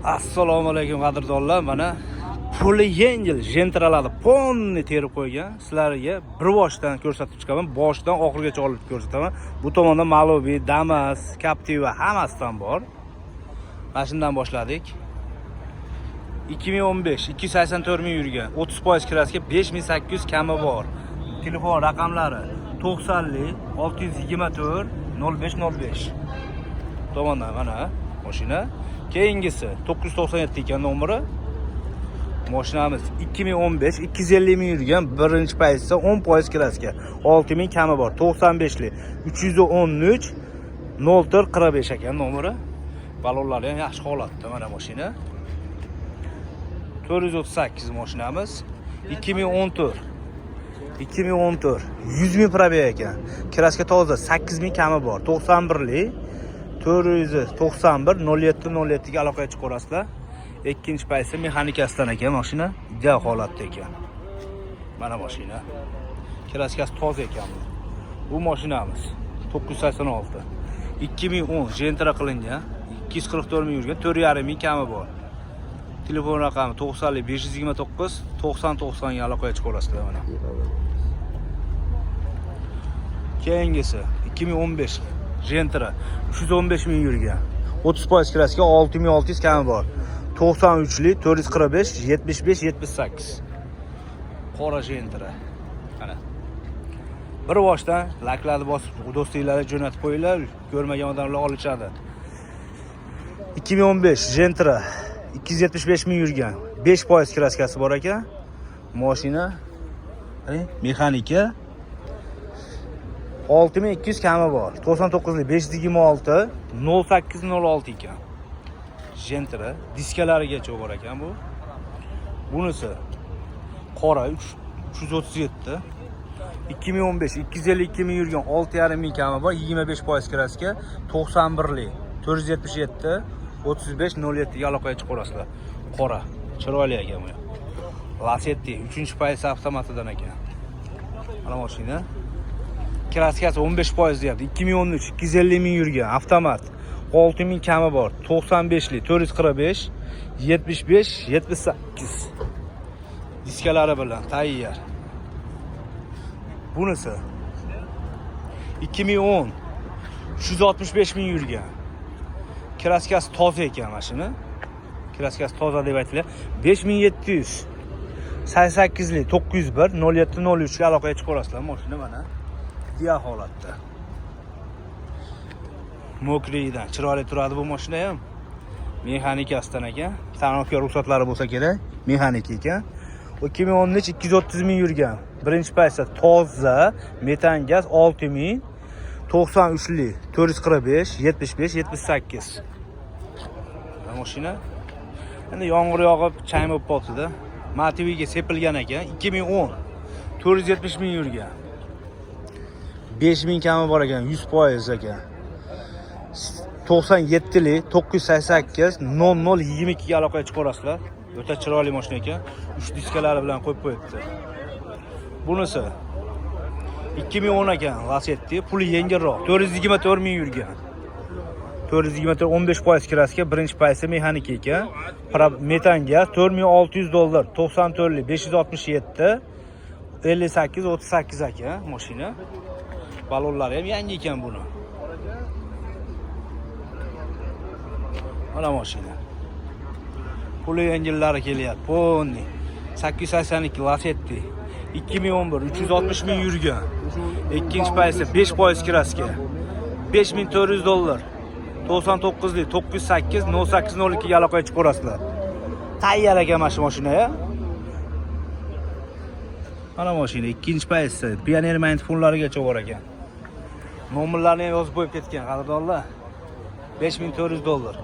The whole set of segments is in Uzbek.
Assalomu alaykum qadrdonlar. Mana puli yengil jentralarni ponni terib qo'ygan. Sizlarga bir boshdan ko'rsatib chiqaman, boshidan oxirigacha olib ko'rsataman. Bu tomonda Malobi, Damas, Captiva hammasidan bor. Mana shundan boshladik. 2015 284 ming yurgan, 30% kirasiga 5800 kami bor. Telefon raqamlari 90 624 0505. Tomonda mana mashina. Keyingisi 997 ekan nomeri. Mashinamiz 2015 250 ming yurgan, birinchi paytda 10% kirasiga 6000 kami bor. 95li 313 0445 ekan nomeri. Balonlari ham yaxshi holatda mana mashina. 438 mashinamiz 2014 100 ming probeg ekan. Kirasiga toza 8000 kami bor. 91li 491 07 ga aloqaga chiqarasizlar. Ikkinchi paytda mexanikasidan ekan mashina, ideal holatda ekan. Mana mashina. Kraskasi toza ekan. Bu mashinamiz 986 2010 jentra qilingan, 244 ming yurgan, 4,5 ming kami bor. Telefon raqami 90 529 90 ga aloqaga chiqarasizlar mana. Keyingisi 2015 jentra 315 ming yurgan, 30% kirasiga 6600 kami bor. 93li 445 75 78. Qora jentra. Mana. Bir boshdan laklarni bosib do'stlarga jo'natib qo'yinglar, ko'rmagan odamlar olishadi. 2015 jentra 275 ming yurgan, 5% kraskasi bor ekan. Mashina mexanika 6200 kami bor. 99li 526 0806 ekan. Jentra diskalarigacha bor ekan bu. Bunisi qora 337 2015 252 ming yurgan, 6,5 ming kami bor, 25% kirasiga 91li 477 35 07 ga aloqaga chiqarasizlar. Qora, chiroyli ekan bu. Lasetti 3-paysa avtomatidan ekan. Mana mashina. Kraskasi 15% deyapti. 2013 250 ming yurgan, avtomat. 6000 kami bor. 95li 445 75 78. Diskalari bilan tayyor. Bunisi 2010 365 ming yurgan. Kraskasi toza ekan mashina. Kraskasi toza deb aytilar. 5700 88li 901 0703 ga aloqaga chiqarasizlar. Mashina mana ideal holatda. Mokridan chiroyli turadi bu mashina ham. Mexanikasidan ekan. Sanoqga ruxsatlari bo'lsa kerak. Mexanika ekan. 2013 230 ming yurgan. Birinchi paytda toza, metan gaz 6000, 93li 445 75 78. Bu mashina endi yomg'ir yog'ib, chang bo'lib qoldi-da. Motiviga sepilgan ekan. 2010 470 ming yurgan. 5000 kami bor ekan, 100% ekan. 97li 988 0022 ga aloqaga chiqarasizlar. O'ta chiroyli mashina ekan. 3 diskalari bilan qo'yib qo'yibdi. Bunisi 2010 ekan, Lasetti, puli yengilroq, 424 ming yurgan. 424 15% kirasiga birinchi paytda mexanika ekan. Metan gaz $4600, 94li 567 58 38 ekan mashina. Balonlari ham yangi ekan buni. Mana mashina. Puli yengillari kelyapti. Ponni 882 Lasetti 2011 360 ming yurgan. Ikkinchi paytda 5% kirasiga $5400, 99li 908 0802 ga aloqaga chiqarasizlar. Tayyor ekan mashina ya. Mana mashina ikkinchi paytda Pioneer fonlarigacha bor ekan. Nomerlarni ham yozib qo'yib ketgan qadrdonlar. $5400.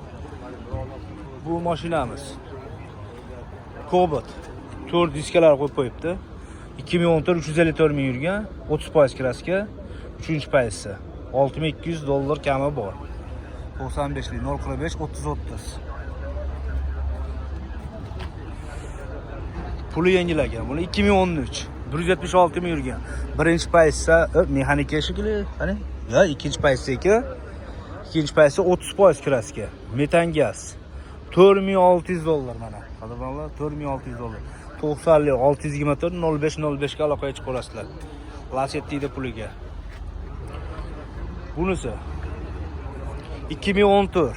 Bu mashinamiz Cobalt 4 diskalar qo'yib qo'yibdi. 2014 354 ming yurgan, 30% kirasiga 3-paytda $6200 kami bor. 95li 045 30. Puli yengil ekan. Buni 2013 176 ming yurgan. Birinchi paytda mexanika shekilli, qani? Ya, ikkinchi paytda ekan. Ikkinchi paytda 30% kirasiga. Metan gaz 4600 dollar mana. Qadrlanlar 4600 dollar. 90li 624 0505 ga aloqaga chiqib olasizlar. Lasetti puliga. Bunisi 2014.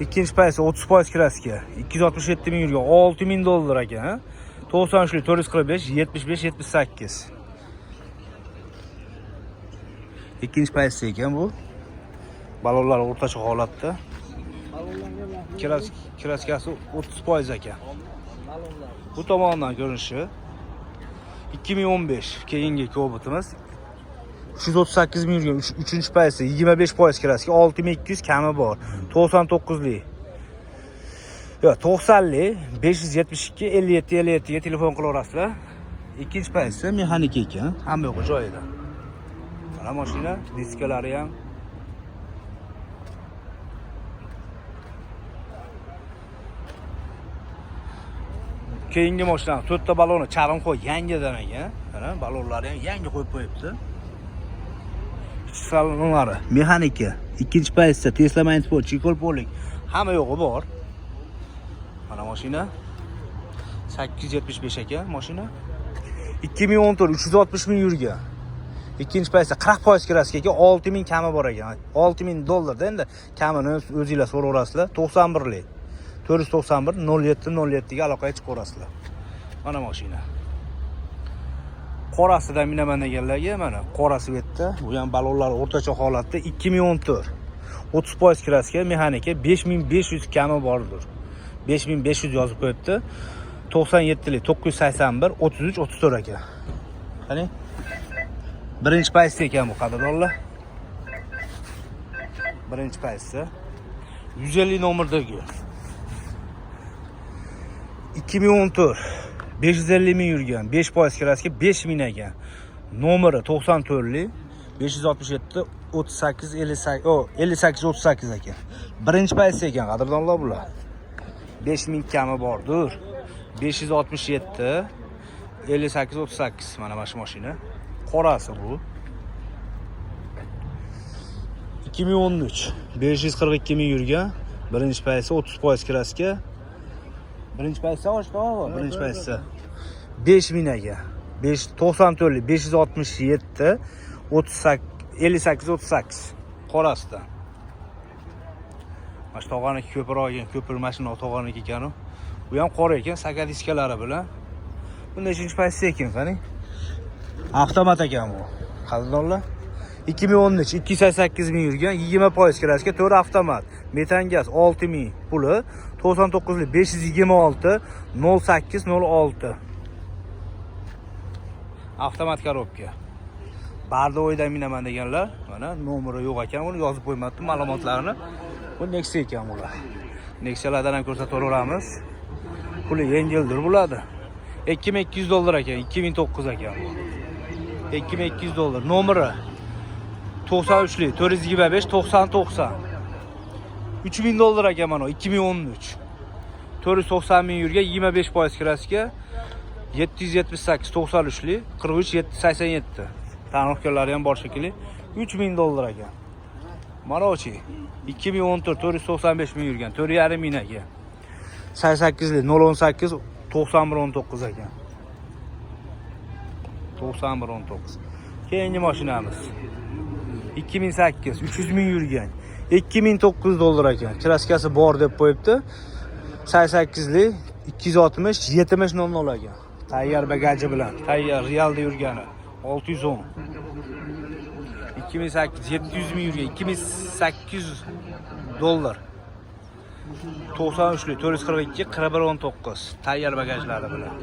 İkinci paysi 30% kraska. 267 ming yurgan 6000 dollar ekan. 93li 445 75 78. İkinci paysi ekan bu. Balonlar o'rtacha holatda. Kraskasi 30% ekan. Bu tomondan görünüşü 2015 keyingi Cobot'imiz 338 ming yurgan 3. paysi 25% kraska 6200 kami bor. 99li. Yo 90li 572 57 57 ga telefon qilaverasizlar. İkinci paysi mexanik ekan. Hamma yo'q joyida. Mana mashina diskalari ham keyingi mashina 4 ta baloni chalim qo'y yangidan ekan. Mana balonlari ham yangi qo'yib qo'yibdi. Salonlari mexanika. İkinci paysi Tesla Mindsport chikol polik hamma yo'g'i bor. Mana mashina 875 ekan mashina. 2014 360 ming yurgan. İkinci paysi 40% kraskaga 6000 kami bor ekan. 6000 dollarda endi kamini o'zingizlar so'raverasizlar. 91li 491 07 ga aloqaga chiqaverasizlar. Mana mashina. Qorasidan minaman deganlarga mana qorasi bu yerda. Bu ham balonlar o'rtacha holatda 2014. 30% kraska mexanika 5500 kami bordir. 5500 yozib qo'yibdi. 97li 981 33 34 ekan. Qani? Birinchi paysi ekan bu qadrdonlar. Birinchi paysi 150 nomerdagi 2014 550 ming yurgan 5% kraska 5000 ekan. Nomeri 94li 567 38 58 38 ekan. Birinchi paysi ekan qadrdonlar bular. 5000 kami bordir. 567 58 38 mana shu mashina. Qorasi bu. 2013 542 ming yurgan. Birinchi paysi 30% kraska. Birinchi paysi oshdi, birinchi paysi 5000 ekan. 94li 567 38 58 38 qorasidan. Mana shu tog'aniki ko'proq ekan, ko'pir mashina tog'aniki ekan u. Bu ham qora ekan, sakadiskalari bilan. Bu nechinchi paysi ekan, qani? Avtomat ekan bu. Qadrdonlar 2013 288 ming yurgan 20% kraska 4 avtomat. Metan gaz 6000 puli. 99li 526 08 06. Avtomat korobka. Bardo'ydan minaman deganlar, mana nomeri yo'q ekan, uni yozib qo'ymadim ma'lumotlarini. Bu Nexia ekan bular. Nexialardan ham ko'rsataveramiz. Puli yengildir bo'ladi. 2200 dollar ekan, 2009 ekan bu. 2200 dollar. Nomeri 93li 425 90 3000 dollar ekan mana 2013. 490 ming yurgan 25% kraska 778 93li 43 787. Tanroqlari ham bor shekilli 3000 dollar ekan. Mana o'chi 2014 495 ming yurgan 4,5 ming ekan. 88li 018 9119 ekan. 9119. Keyingi mashinamiz 2008 300 ming yurgan 2900 dollar ekan. Kraskasi bor deb qo'yibdi. 88li 260 70 00 ekan. Tayyor bagaji bilan, tayyor realda yurgani 610. 2008 700 ming yurgan 2800 dollar. 93li 442 4119 tayyor bagajlari bilan.